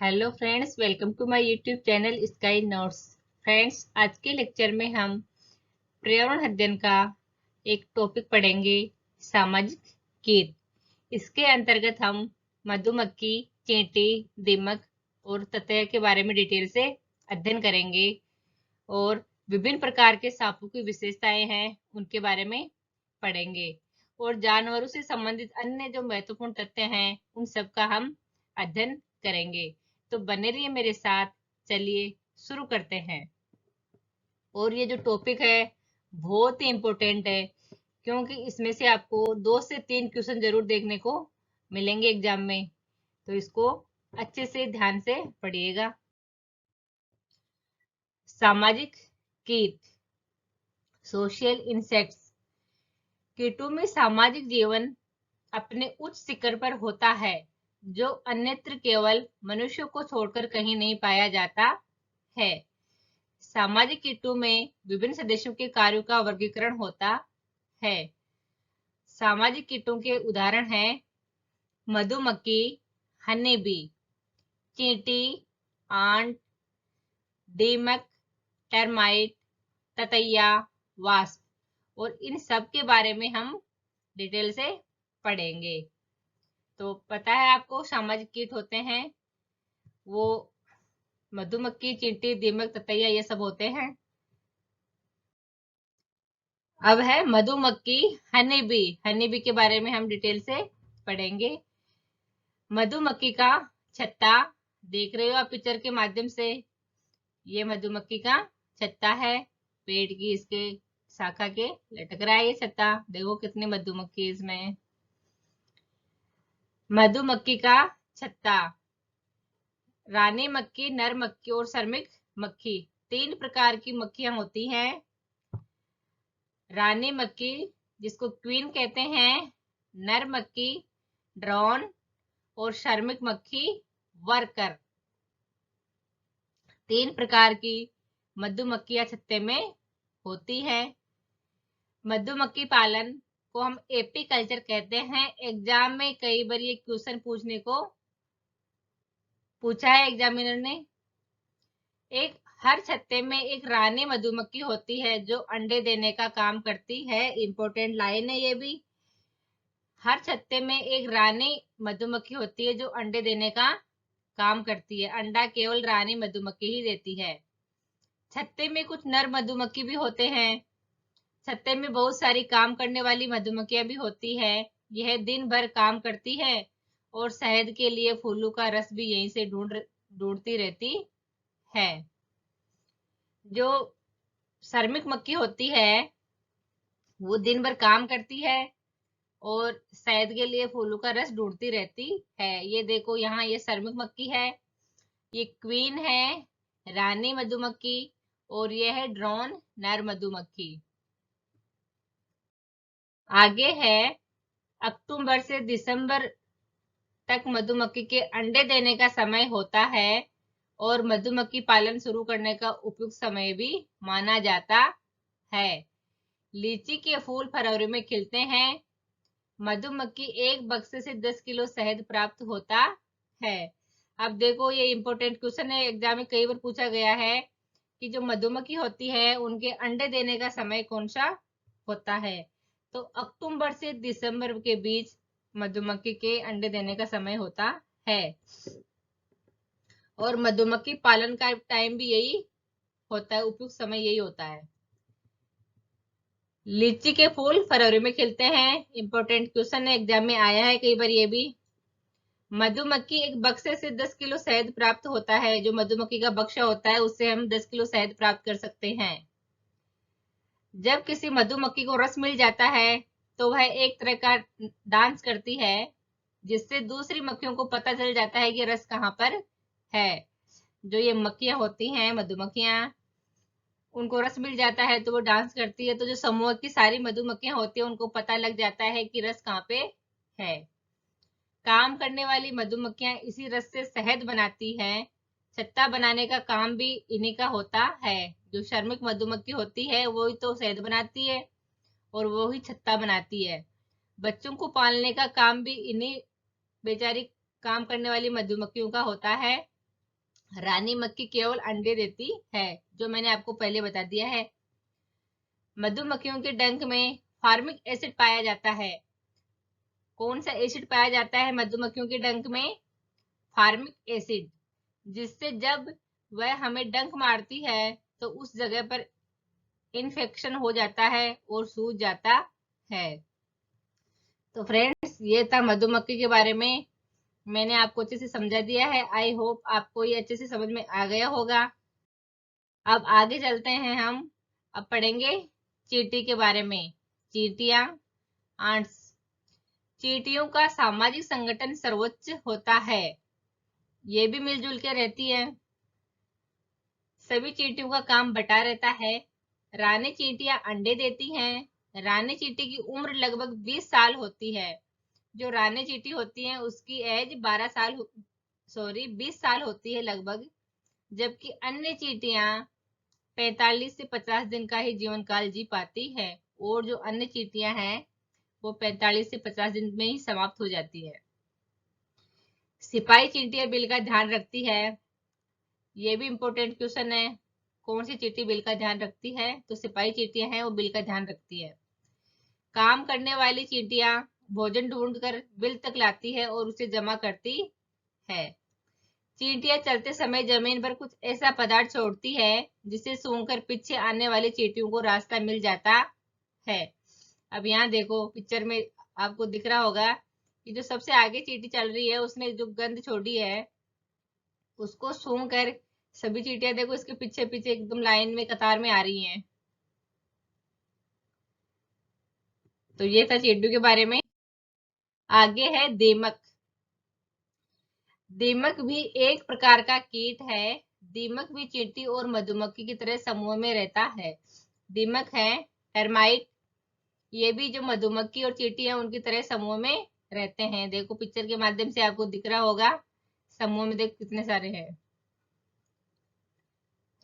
Hello friends, welcome to my YouTube channel Sky Notes. Friends, आज के lecture में हम पर्यावरण अध्ययन का एक टॉपिक पढ़ेंगे, सामाजिक कीट। इसके अंतर्गत हम मधुमक्खी, चींटी, दीमक और ततैया के बारे में डिटेल से अध्ययन करेंगे और विभिन्न प्रकार के सांपों की विशेषताएं हैं उनके बारे में पढ़ेंगे और जानवरों से संबंधित अन्य जो महत्वपूर्ण तथ्य हैं उन सब का हम अध्ययन करेंगे। तो बने रहिए मेरे साथ। चलिए शुरू करते हैं। और ये जो टॉपिक है बहुत ही इम्पोर्टेंट है, क्योंकि इसमें से आपको 2 से 3 क्वेश्चन जरूर देखने को मिलेंगे एग्जाम में। तो इसको अच्छे से ध्यान से पढ़िएगा। सामाजिक कीट, सोशल इंसेक्ट्स। कीटों में सामाजिक जीवन अपने उच्च शिखर पर होता है, जो अन्यत्र केवल मनुष्यों को छोड़कर कहीं नहीं पाया जाता है। सामाजिक कीटों में विभिन्न सदस्यों के कार्यों का वर्गीकरण होता है। सामाजिक कीटों के उदाहरण हैं मधुमक्खी, हनी बी, चींटी, आंट, दीमक, टर्माइट, ततैया, वास्प। और इन सब के बारे में हम डिटेल से पढ़ेंगे। तो पता है आपको सामाजिक कीट होते हैं वो मधुमक्खी, चींटी, दीमक, ततैया, ये सब होते हैं। अब है मधुमक्खी, हनी बी। हनी बी के बारे में हम डिटेल से पढ़ेंगे। मधुमक्खी का छत्ता देख रहे हो आप पिक्चर के माध्यम से। ये मधुमक्खी का छत्ता है, पेड़ की इसके शाखा के लटक रहा है ये छत्ता। देखो कितनी मधुमक्खी इसमें। मधुमक्खी का छत्ता, रानी मक्खी, नर मक्खी और श्रमिक मक्खी। 3 प्रकार की मक्खियां होती हैं। रानी मक्खी जिसको क्वीन कहते हैं, नर मक्खी ड्रोन और श्रमिक मक्खी वर्कर। 3 प्रकार की मधुमक्खियां छत्ते में होती है। मधुमक्खी पालन को हम एपी कल्चर कहते हैं। एग्जाम में कई बार ये क्वेश्चन पूछने को पूछा है एग्जामिनर ने। हर छत्ते में एक रानी मधुमक्खी होती है जो अंडे देने का काम करती है। इंपॉर्टेंट लाइन है ये भी। हर छत्ते में एक रानी मधुमक्खी होती है जो अंडे देने का काम करती है। अंडा केवल रानी मधुमक्खी ही देती है। छत्ते में कुछ नर मधुमक्खी भी होते हैं। छत्ते में बहुत सारी काम करने वाली मधुमक्खियां भी होती है। यह दिन भर काम करती है और शहद के लिए फूलों का रस भी यहीं से ढूंढती रहती है। जो श्रमिक मक्खी होती है वो दिन भर काम करती है और शहद के लिए फूलों का रस ढूंढती रहती है। ये देखो यहाँ ये श्रमिक मक्खी है, ये क्वीन है, रानी मधुमक्खी, और ये है ड्रोन, नर मधुमक्खी। आगे है अक्टूबर से दिसंबर तक मधुमक्खी के अंडे देने का समय होता है और मधुमक्खी पालन शुरू करने का उपयुक्त समय भी माना जाता है। लीची के फूल फरवरी में खिलते हैं। मधुमक्खी एक बक्से से 10 किलो शहद प्राप्त होता है। अब देखो ये इंपॉर्टेंट क्वेश्चन है, एग्जाम में कई बार पूछा गया है कि जो मधुमक्खी होती है उनके अंडे देने का समय कौन सा होता है। तो अक्टूबर से दिसंबर के बीच मधुमक्खी के अंडे देने का समय होता है। और मधुमक्खी पालन का टाइम भी यही होता है, उपयुक्त समय यही होता है। लीची के फूल फरवरी में खिलते हैं। इंपॉर्टेंट क्वेश्चन है, एग्जाम में आया है कई बार ये भी। मधुमक्खी एक बक्से से 10 किलो शहद प्राप्त होता है। जो मधुमक्खी का बक्सा होता है उससे हम 10 किलो शहद प्राप्त कर सकते हैं। जब किसी मधुमक्खी को रस मिल जाता है तो वह एक तरह का डांस करती है, जिससे दूसरी मक्खियों को पता चल जाता है कि रस कहाँ पर है। जो ये मक्खियां होती हैं, मधुमक्खियां, उनको रस मिल जाता है तो वो डांस करती है। तो जो समूह की सारी मधुमक्खियां होती है उनको पता लग जाता है कि रस कहाँ पे है। काम करने वाली मधुमक्खियां इसी रस से शहद बनाती हैं। छत्ता बनाने का काम भी इन्हीं का होता है। जो श्रमिक मधुमक्खी होती है वो ही तो शहद बनाती है और वो ही छत्ता बनाती है। बच्चों को पालने का काम भी इन्हीं बेचारी काम करने वाली मधुमक्खियों का होता है। रानी मक्खी केवल अंडे देती है, जो मैंने आपको पहले बता दिया है। मधुमक्खियों के डंक में फार्मिक एसिड पाया जाता है। कौन सा एसिड पाया जाता है मधुमक्खियों के डंक में? फार्मिक एसिड, जिससे जब वह हमें डंक मारती है तो उस जगह पर इन्फेक्शन हो जाता है और सूज जाता है। तो फ्रेंड्स, ये था मधुमक्खी के बारे में। मैंने आपको अच्छे से समझा दिया है। आई होप आपको ये अच्छे से समझ में आ गया होगा। अब आगे चलते हैं हम। अब पढ़ेंगे चींटी के बारे में। चींटियां, आंट्स। चींटियों का सामाजिक संगठन सर्वोच्च होता है। ये भी मिलजुल के रहती है। सभी चींटियों का काम बटा रहता है। रानी चींटियां अंडे देती हैं। रानी चींटी की उम्र लगभग 20 साल होती है। जो रानी चींटी होती है उसकी एज 20 साल होती है लगभग, जबकि अन्य चींटियां 45 से 50 दिन का ही जीवन काल जी पाती है, और जो अन्य चींटियां हैं वो 45 से 50 दिन में ही समाप्त हो जाती है। सिपाही चींटियां बिल का ध्यान रखती है। ये भी इंपॉर्टेंट क्वेश्चन है। कौन सी चींटी बिल का ध्यान रखती है? तो सिपाही चींटियां हैं वो बिल का ध्यान रखती है। काम करने वाली चींटियां भोजन ढूंढकर बिल तक लाती है और उसे जमा करती है। चींटियां चलते समय जमीन पर कुछ ऐसा पदार्थ छोड़ती है जिसे सूंघकर पीछे आने वाली चींटियों को रास्ता मिल जाता है। अब यहाँ देखो पिक्चर में आपको दिख रहा होगा कि जो सबसे आगे चींटी चल रही है उसने जो गंध छोड़ी है उसको सूंघकर सभी चींटियां देखो इसके पीछे पीछे एकदम लाइन में कतार में आ रही हैं। तो ये था चींटियों के बारे में। आगे है दीमक। दीमक भी एक प्रकार का कीट है। दीमक भी चींटी और मधुमक्खी की तरह समूह में रहता है। दीमक है टर्माइट। ये भी जो मधुमक्खी और चींटी है उनकी तरह समूह में रहते हैं। देखो पिक्चर के माध्यम से आपको दिख रहा होगा समूह में देखो कितने सारे हैं।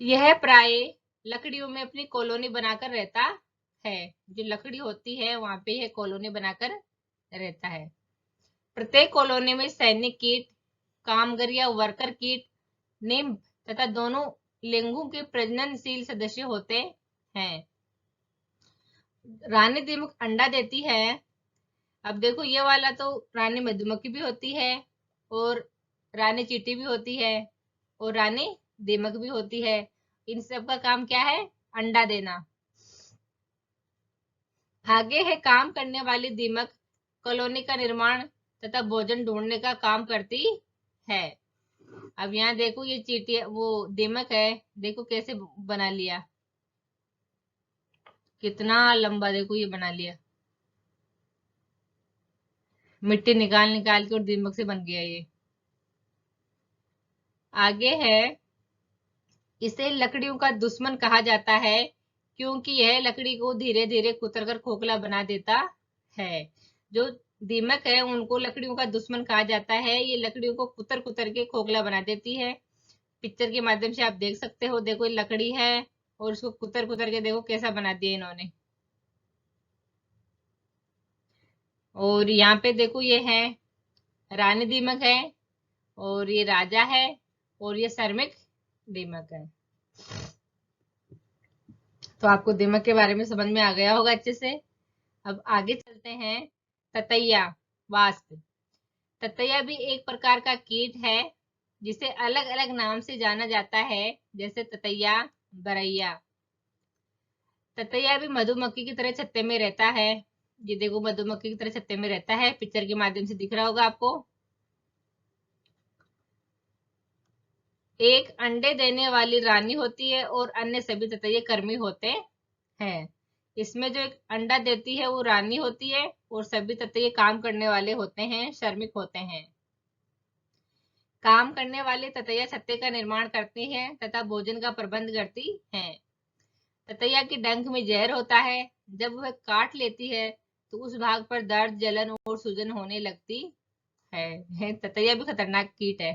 यह प्राय लकड़ियों में अपनी कॉलोनी बनाकर रहता है। जो लकड़ी होती है वहां पे यह कॉलोनी बनाकर रहता है। प्रत्येक कॉलोनी में सैनिक कीट, कामगर या वर्कर कीट, निम्ब तथा दोनों लिंगों के प्रजननशील सदस्य होते हैं। रानी दीमक अंडा देती है। अब देखो ये वाला तो रानी मधुमक्खी भी होती है, और रानी चींटी भी होती है, और रानी दीमक भी होती है। इन सब का काम क्या है? अंडा देना। आगे है काम करने वाली दीमक कॉलोनी का निर्माण तथा भोजन ढूंढने का काम करती है। अब यहाँ देखो ये चींटी वो दीमक है, देखो कैसे बना लिया, कितना लंबा देखो ये बना लिया, मिट्टी निकाल निकाल के और दीमक से बन गया ये। आगे है इसे लकड़ियों का दुश्मन कहा जाता है, क्योंकि यह लकड़ी को धीरे धीरे कुतर कर खोखला बना देता है। जो दीमक है उनको लकड़ियों का दुश्मन कहा जाता है। ये लकड़ियों को कुतर कुतर के खोखला बना देती है। पिक्चर के माध्यम से आप देख सकते हो। देखो ये लकड़ी है और उसको कुतर कुतर के देखो कैसा बना दिया इन्होंने। और यहाँ पे देखो ये है रानी दीमक है, और ये राजा है, और ये श्रमिक दीमक है। तो आपको दीमक के बारे में समझ में आ गया होगा अच्छे से। अब आगे चलते हैं। ततैया, वास्प। ततैया भी एक प्रकार का कीट है जिसे अलग अलग नाम से जाना जाता है, जैसे ततैया, गौरैया। ततैया भी मधुमक्खी की तरह छत्ते में रहता है। ये देखो मधुमक्खी की तरह छत्ते में रहता है, पिक्चर के माध्यम से दिख रहा होगा आपको। एक अंडे देने वाली रानी होती है और अन्य सभी ततैये कर्मी होते हैं। इसमें जो एक अंडा देती है वो रानी होती है, और सभी ततैये काम करने वाले होते हैं, श्रमिक होते हैं। काम करने वाले ततैया छत्ते का निर्माण करती हैं तथा भोजन का प्रबंध करती हैं। ततैया के डंक में जहर होता है। जब वह काट लेती है तो उस भाग पर दर्द, जलन और सूजन होने लगती है। ततैया भी खतरनाक कीट है।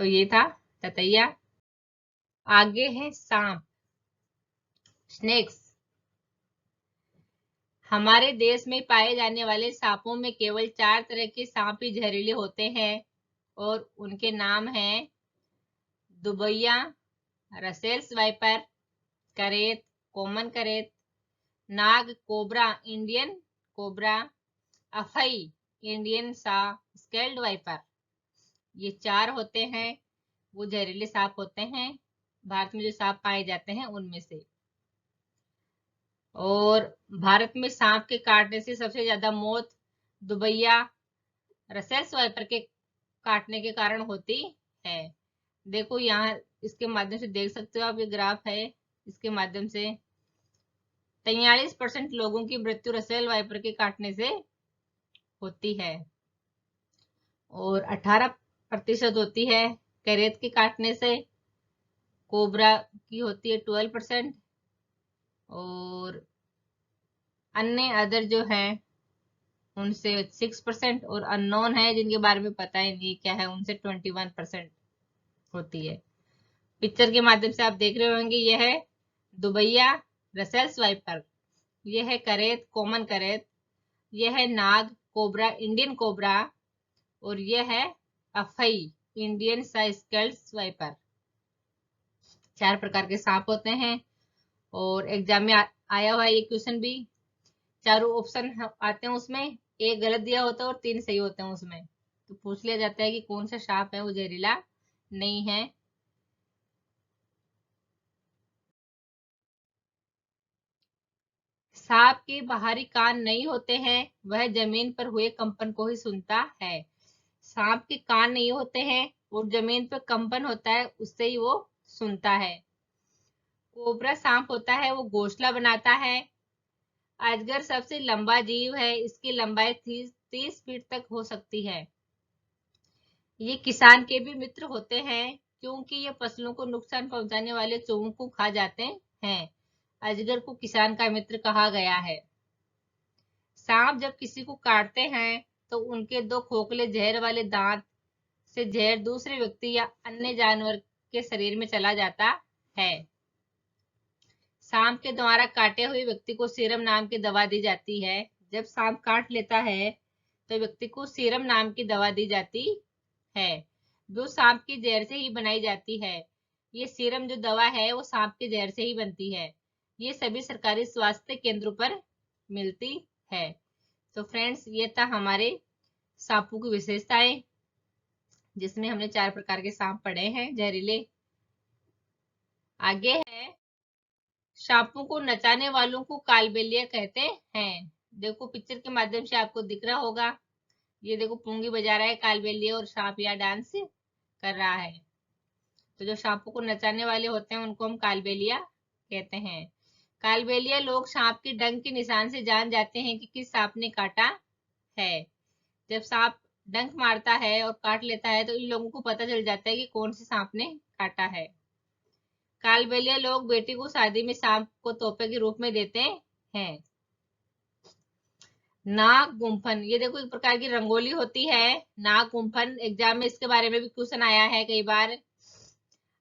तो ये था ततैया। आगे है सांप, स्नेक्स। हमारे देश में पाए जाने वाले सांपों में केवल 4 तरह के सांप ही जहरीले होते हैं। और उनके नाम हैं दुबैया, रसेल्स वाइपर, करेत, कॉमन करेत, नाग कोबरा, इंडियन कोबरा, अफई, इंडियन सा स्केल्ड वाइपर। ये 4 होते हैं, वो जहरीले सांप होते हैं, भारत में जो सांप पाए जाते हैं उनमें से। और भारत में सांप के काटने से सबसे ज्यादा मौत दुबैया, रसेल्स वाइपर के काटने के कारण होती है। देखो यहाँ इसके माध्यम से देख सकते हो आप, ये ग्राफ है, इसके माध्यम से 43% लोगों की मृत्यु रसेल वाइपर के काटने से होती है और 18% होती है करेत के काटने से। कोबरा की होती है 12% और अन्य अदर जो है उनसे 6% और अननोन है जिनके बारे में पता ही नहीं क्या है उनसे 21% होती है। पिक्चर के माध्यम से आप देख रहे होंगे, यह है दुबैया रसेल्स वाइपर, यह है करेत कॉमन करेत, यह है नाग कोबरा इंडियन कोबरा और यह है अफई इंडियन स्केल्ड वाइपर। 4 प्रकार के सांप होते हैं और एग्जाम में आया हुआ है ये क्वेश्चन भी। चारों ऑप्शन आते हैं उसमें, एक गलत दिया होता है और 3 सही होते हैं उसमें, तो पूछ लिया जाता है कि कौन सा सांप है वो जहरीला नहीं है। सांप के बाहरी कान नहीं होते हैं, वह जमीन पर हुए कंपन को ही सुनता है। सांप के कान नहीं होते हैं और जमीन पर कंपन होता है उससे ही वो सुनता है। कोबरा सांप होता है वो घोंसला बनाता है। अजगर सबसे लंबा जीव है, इसकी लंबाई 30 फीट तक हो सकती है। ये किसान के भी मित्र होते हैं क्योंकि ये फसलों को नुकसान पहुंचाने वाले चूहों को खा जाते हैं। अजगर को किसान का मित्र कहा गया है। सांप जब किसी को काटते हैं तो उनके 2 खोखले जहर वाले दांत से जहर दूसरे व्यक्ति या अन्य जानवर के शरीर में चला जाता है। सांप के द्वारा काटे हुए व्यक्ति को सीरम नाम की दवा दी जाती है। जब सांप काट लेता है तो व्यक्ति को सीरम नाम की दवा दी जाती है जो सांप की जहर से ही बनाई जाती है। ये सीरम जो दवा है वो सांप के जहर से ही बनती है। ये सभी सरकारी स्वास्थ्य केंद्रों पर मिलती है। तो फ्रेंड्स, ये था हमारे सांपों की विशेषताएं जिसमें हमने 4 प्रकार के सांप पढ़े हैं जहरीले। आगे है, सांपों को नचाने वालों को कालबेलिया कहते हैं। देखो पिक्चर के माध्यम से आपको दिख रहा होगा, ये देखो पुंगी बजा रहा है कालबेलिया और सांप यहाँ डांस कर रहा है। तो जो सांपों को नचाने वाले होते हैं उनको हम कालबेलिया कहते हैं। कालबेलिया लोग सांप के डंक के निशान से जान जाते हैं कि किस सांप ने काटा है। जब सांप डंक मारता है और काट लेता है तो इन लोगों को पता चल जाता है कि कौन से सांप ने काटा है। कालबेलिया लोग बेटी को शादी में सांप को तोहफे के रूप में देते हैं। नाग गुम्फन, ये देखो एक प्रकार की रंगोली होती है नाग गुम्फन, एग्जाम में इसके बारे में भी क्वेश्चन आया है कई बार।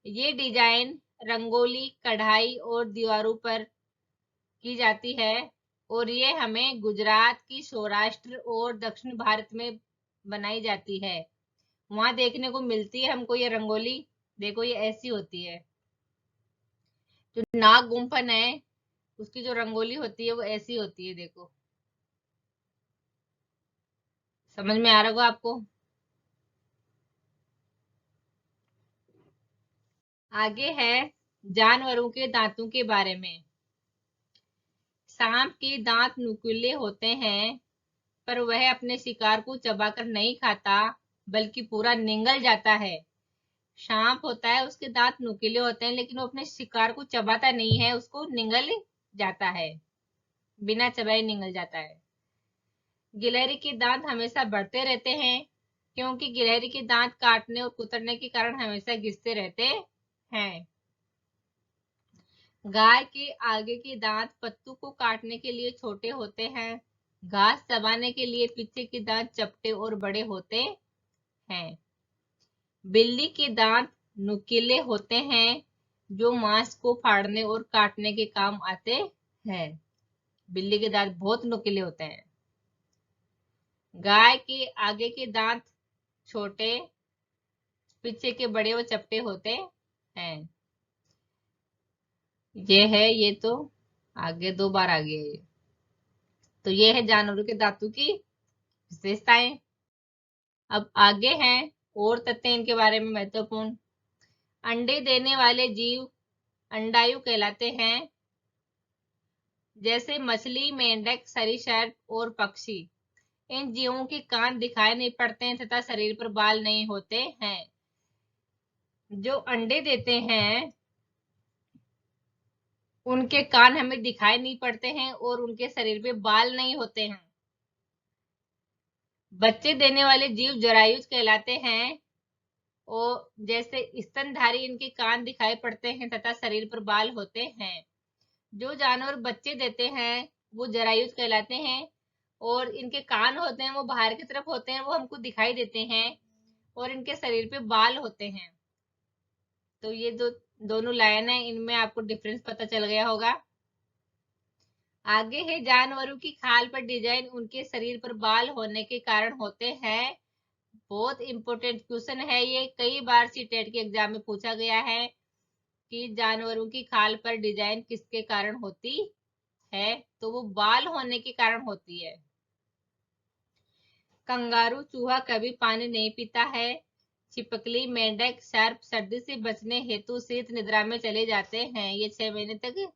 ये डिजाइन रंगोली कढ़ाई और दीवारों पर की जाती है और ये हमें गुजरात की सौराष्ट्र और दक्षिण भारत में बनाई जाती है, वहां देखने को मिलती है हमको ये रंगोली। देखो ये ऐसी होती है, जो नाग गुम्फन है उसकी जो रंगोली होती है वो ऐसी होती है। देखो समझ में आ रहा होगा आपको। आगे है जानवरों के दांतों के बारे में। सांप के दांत नुकीले होते हैं पर वह अपने शिकार को चबाकर नहीं खाता बल्कि पूरा निगल जाता है। सांप होता है उसके दांत नुकीले होते हैं लेकिन वो अपने शिकार को चबाता नहीं है, उसको निगल जाता है, बिना चबाए निगल जाता है। गिलहरी के दांत हमेशा बढ़ते रहते हैं क्योंकि गिलहरी के दांत काटने और कुतरने के कारण हमेशा घिसते रहते हैं। गाय के आगे के दांत पत्तों को काटने के लिए छोटे होते हैं, घास चबाने के लिए पीछे के दांत चपटे और बड़े होते हैं। बिल्ली के दांत नुकीले होते हैं जो मांस को फाड़ने और काटने के काम आते हैं। बिल्ली के दांत बहुत नुकीले होते हैं। गाय के आगे के दांत छोटे पीछे के बड़े और चपटे होते हैं। ये है, ये तो आगे 2 बार आ गया ये। तो ये है जानवरों के दांतों की विशेषताएं। अब आगे हैं और तथ्य इनके बारे में महत्वपूर्ण। अंडे देने वाले जीव अंडायु कहलाते हैं, जैसे मछली, मेंढक, सरीसृप और पक्षी। इन जीवों के कान दिखाई नहीं पड़ते हैं तथा शरीर पर बाल नहीं होते हैं। जो अंडे देते हैं उनके कान हमें दिखाई नहीं पड़ते हैं और उनके शरीर पे बाल नहीं होते हैं। बच्चे देने वाले जीव जरायुज कहलाते हैं, और जैसे स्तनधारी इनके कान दिखाई पड़ते हैं तथा शरीर पर बाल होते हैं। जो जानवर बच्चे देते हैं वो जरायुज कहलाते हैं, और इनके कान होते हैं वो बाहर की तरफ होते हैं, वो हमको दिखाई देते हैं, और इनके शरीर पे बाल होते हैं। तो ये दोनों लाइन है, इनमें आपको डिफरेंस पता चल गया होगा। आगे है जानवरों की खाल पर डिजाइन उनके शरीर पर बाल होने के कारण होते हैं। बहुत इंपॉर्टेंट क्वेश्चन है ये, कई बार सीटेट के एग्जाम में पूछा गया है कि जानवरों की खाल पर डिजाइन किसके कारण होती है, तो वो बाल होने के कारण होती है। कंगारू चूहा कभी पानी नहीं पीता है। छिपकली, मेंढक, सर्प सर्दी से बचने हेतु शीत निद्रा में चले जाते हैं। ये 6 महीने तक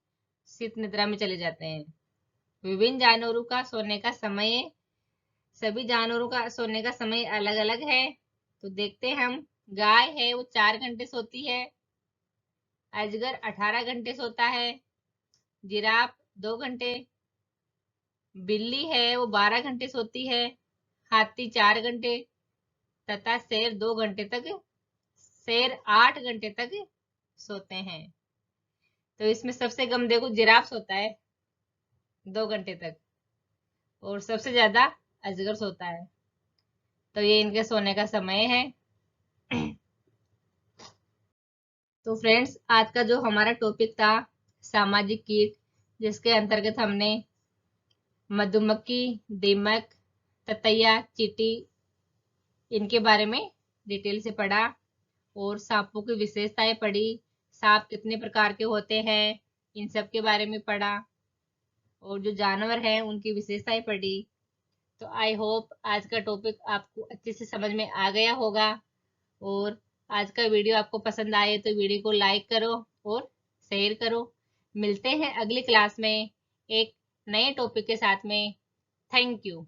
शीत निद्रा में चले जाते हैं। विभिन्न जानवरों का सोने का समय। सभी जानवरों का सोने का समय अलग अलग है, तो देखते हैं हम। गाय है वो 4 घंटे सोती है। अजगर 18 घंटे सोता है। जिराफ 2 घंटे। बिल्ली है वो 12 घंटे सोती है। हाथी 4 घंटे तथा शेर 2 घंटे तक, शेर 8 घंटे तक सोते हैं। तो इसमें सबसे कम देखो जिराफ सोता है 2 घंटे तक, और सबसे ज्यादा अजगर सोता है। तो ये इनके सोने का समय है। तो फ्रेंड्स, आज का जो हमारा टॉपिक था सामाजिक कीट, जिसके अंतर्गत हमने मधुमक्खी, दीमक, ततैया, चींटी, इनके बारे में डिटेल से पढ़ा, और सांपों की विशेषताएं पढ़ी, सांप कितने प्रकार के होते हैं इन सब के बारे में पढ़ा, और जो जानवर हैं उनकी विशेषताएं पढ़ी। तो आई होप आज का टॉपिक आपको अच्छे से समझ में आ गया होगा, और आज का वीडियो आपको पसंद आए तो वीडियो को लाइक करो और शेयर करो। मिलते हैं अगली क्लास में एक नए टॉपिक के साथ में। Thank you.